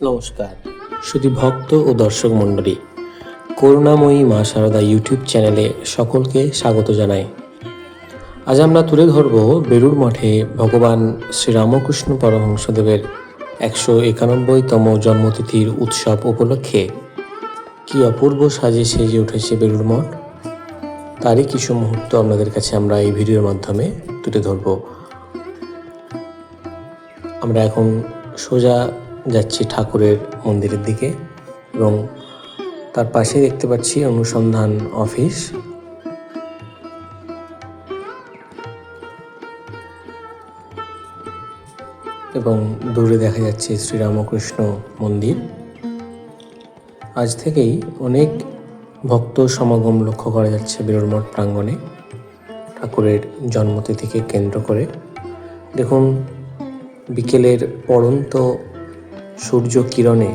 নমস্কার শুধু ভক্ত ও দর্শক মণ্ডলী, করুণাময়ী মা শারদা ইউটিউব চ্যানেলে সকলকে স্বাগত জানাই। আজ আমরা তুলে ধরব বেলুড় মঠে ভগবান শ্রীরামকৃষ্ণ পরমহংসদেবের 191তম জন্মতিথির উৎসব উপলক্ষে কি অপূর্ব সাজে সেজে উঠেছে বেলুড় মঠ। তারই কিছু মুহূর্ত আপনাদের কাছে আমরা এই ভিডিওর মাধ্যমে তুলে ধরব। আমরা এখন সোজা যাচ্ছি ঠাকুরের মন্দিরের দিকে এবং তার পাশে দেখতে পাচ্ছি অনুসন্ধান অফিস। এবং দূরে দেখা যাচ্ছে শ্রীরামকৃষ্ণ মন্দির। আজ থেকেই অনেক ভক্ত সমাগম লক্ষ্য করা যাচ্ছে বেলুড় মঠ প্রাঙ্গণে ঠাকুরের জন্মতিথিকে কেন্দ্র করে। দেখুন, বিকেলের পড়ন্ত সূর্য কিরণে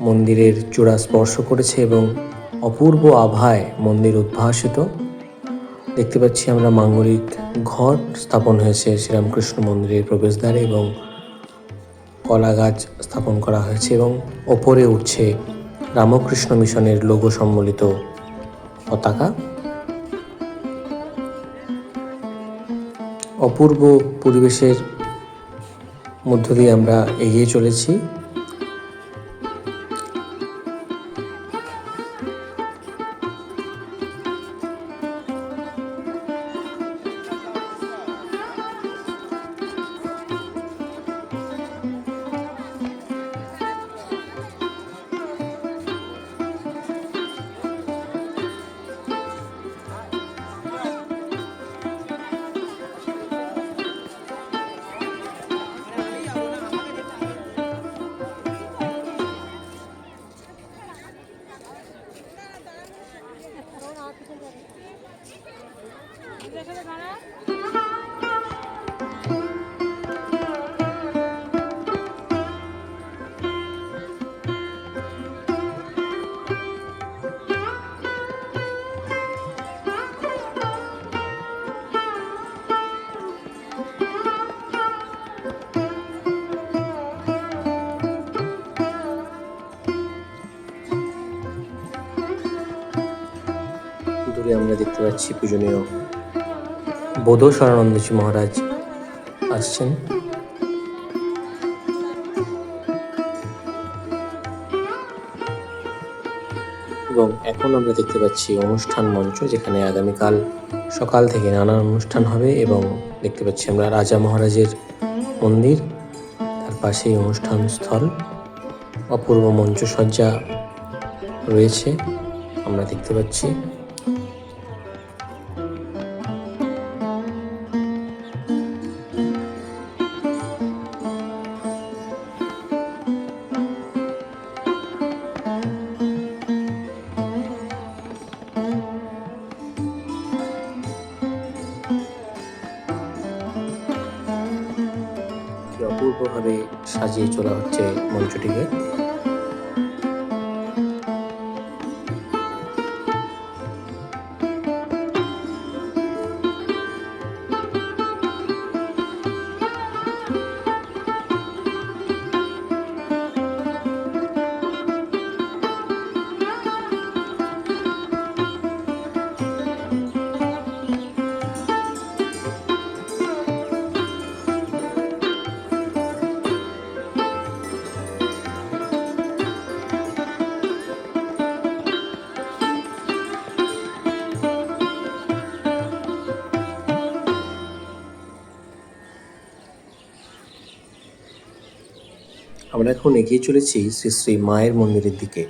মন্দিরের চূড়া স্পর্শ করেছে এবং অপূর্ব আভায় মন্দির উদ্ভাসিত। দেখতে পাচ্ছি আমরা মাঙ্গলিক ঘট স্থাপন হয়েছে শ্রীরামকৃষ্ণ মন্দিরের প্রবেশদ্বারে এবং কলা গাছ স্থাপন করা হয়েছে এবং ওপরে উঠছে রামকৃষ্ণ মিশনের লোগো সম্বলিত পতাকা। অপূর্ব পরিবেশের মধ্য দিয়ে আমরা এগিয়ে চলেছি। দূরে আমরা দেখতে পাচ্ছি পূজনীয় বোধশরণানন্দজি মহারাজ আসছেন। এবং এখন আমরা দেখতে পাচ্ছি অনুষ্ঠান মঞ্চ, যেখানে আগামীকাল সকাল থেকে নানান অনুষ্ঠান হবে। এবং দেখতে পাচ্ছি আমরা রাজা মহারাজের মন্দির, তার পাশেই অনুষ্ঠান স্থল, অপূর্ব মঞ্চসজ্জা রয়েছে আমরা দেখতে পাচ্ছি। অপূর্বভাবে সাজিয়ে তোলা হচ্ছে মঞ্চটিকে। আমরা এখন এগিয়ে চলেছি শ্রী শ্রী মায়ের মন্দিরের দিকে।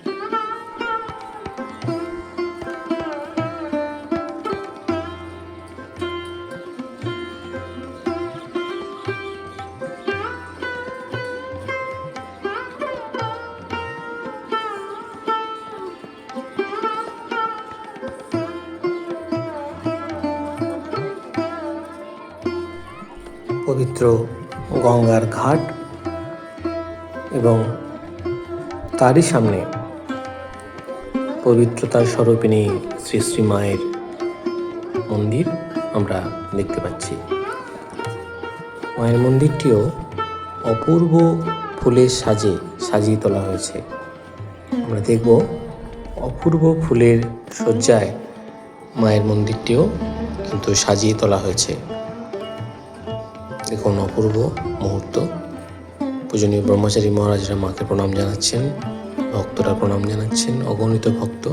পবিত্র গঙ্গার ঘাট এবং তারই সামনে পবিত্রতার স্বরূপিণী শ্রী শ্রী মায়ের মন্দির আমরা দেখতে পাচ্ছি। মায়ের মন্দিরটিও অপূর্ব ফুলের সাজিয়ে তোলা হয়েছে। আমরা দেখব অপূর্ব ফুলের সজ্জায় মায়ের মন্দিরটিও কিন্তু সাজিয়ে তোলা হয়েছে। দেখুন অপূর্ব মুহূর্ত। পূজনীয় ব্রহ্মচারী মহারাজরা মাকে প্রণাম জানাচ্ছেন, ভক্তরা প্রণাম জানাচ্ছেন, অগণিত ভক্ত।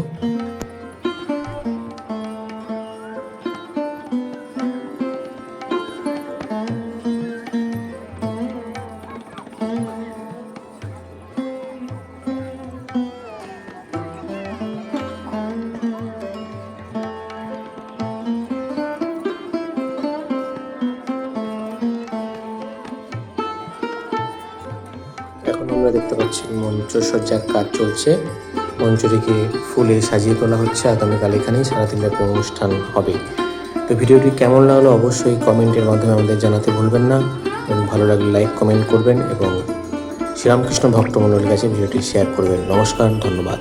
এখন আমরা দেখতে পাচ্ছি মঞ্চসজ্জার কাজ চলছে। মঞ্চটিকে ফুলে সাজিয়ে তোলা হচ্ছে। আগামীকাল এখানেই সারাদিন ব্যাপী অনুষ্ঠান হবে। তো ভিডিওটি কেমন লাগলো অবশ্যই কমেন্টের মাধ্যমে আমাদের জানাতে ভুলবেন না, এবং ভালো লাগলে লাইক কমেন্ট করবেন এবং শ্রীরামকৃষ্ণ ভক্তমণ্ডলীর কাছে ভিডিওটি শেয়ার করবেন। নমস্কার, ধন্যবাদ।